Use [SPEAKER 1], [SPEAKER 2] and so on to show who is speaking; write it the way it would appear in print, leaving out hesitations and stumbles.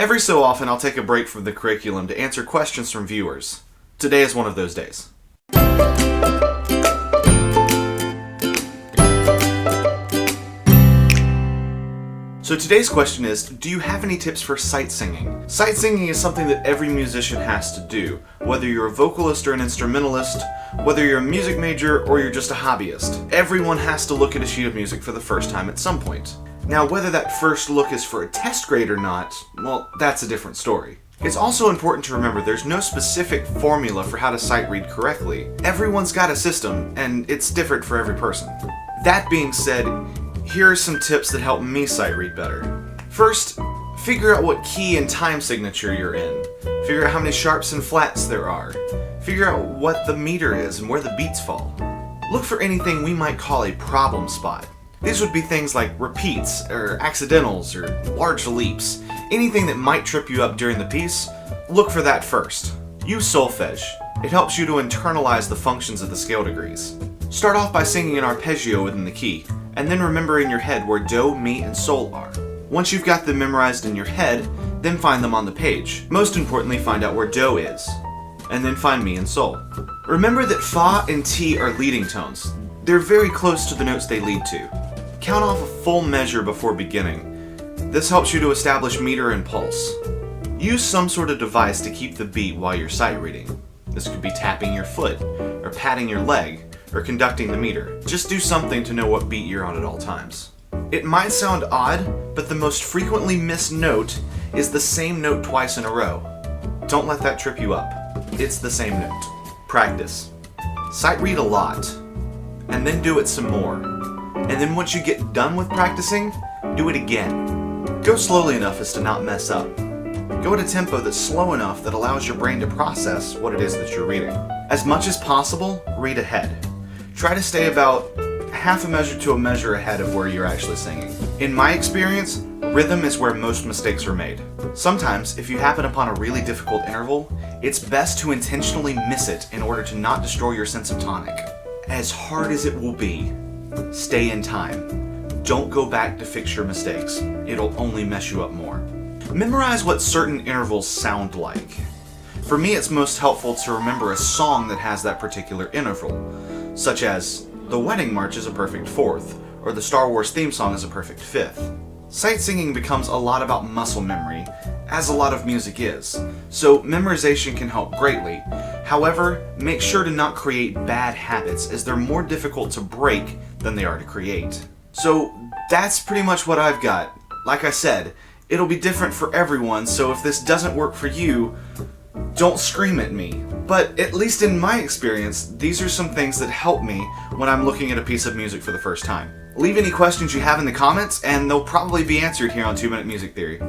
[SPEAKER 1] Every so often I'll take a break from the curriculum to answer questions from viewers. Today is one of those days. So today's question is, do you have any tips for sight singing? Sight singing is something that every musician has to do, whether you're a vocalist or an instrumentalist, whether you're a music major or you're just a hobbyist. Everyone has to look at a sheet of music for the first time at some point. Now, whether that first look is for a test grade or not, well, that's a different story. It's also important to remember there's no specific formula for how to sight read correctly. Everyone's got a system, and it's different for every person. That being said, here are some tips that help me sight read better. First, figure out what key and time signature you're in. Figure out how many sharps and flats there are. Figure out what the meter is and where the beats fall. Look for anything we might call a problem spot. These would be things like repeats, or accidentals, or large leaps. Anything that might trip you up during the piece, look for that first. Use Solfege. It helps you to internalize the functions of the scale degrees. Start off by singing an arpeggio within the key, and then remember in your head where do, mi, and sol are. Once you've got them memorized in your head, then find them on the page. Most importantly, find out where do is, and then find mi and sol. Remember that fa and ti are leading tones. They're very close to the notes they lead to. Count off a full measure before beginning. This helps you to establish meter and pulse. Use some sort of device to keep the beat while you're sight reading. This could be tapping your foot, or patting your leg, or conducting the meter. Just do something to know what beat you're on at all times. It might sound odd, but the most frequently missed note is the same note twice in a row. Don't let that trip you up. It's the same note. Practice. Sight read a lot, and then do it some more. And then once you get done with practicing, do it again. Go slowly enough as to not mess up. Go at a tempo that's slow enough that allows your brain to process what it is that you're reading. As much as possible, read ahead. Try to stay about half a measure to a measure ahead of where you're actually singing. In my experience, rhythm is where most mistakes are made. Sometimes, if you happen upon a really difficult interval, it's best to intentionally miss it in order to not destroy your sense of tonic. As hard as it will be, stay in time. Don't go back to fix your mistakes. It'll only mess you up more. Memorize what certain intervals sound like. For me, it's most helpful to remember a song that has that particular interval, such as the Wedding March is a perfect fourth, or the Star Wars theme song is a perfect fifth. Sight singing becomes a lot about muscle memory, as a lot of music is, so memorization can help greatly. However, make sure to not create bad habits, as they're more difficult to break than they are to create. So that's pretty much what I've got. Like I said, it'll be different for everyone, so if this doesn't work for you, don't scream at me. But at least in my experience, these are some things that help me when I'm looking at a piece of music for the first time. Leave any questions you have in the comments, and they'll probably be answered here on 2 Minute Music Theory.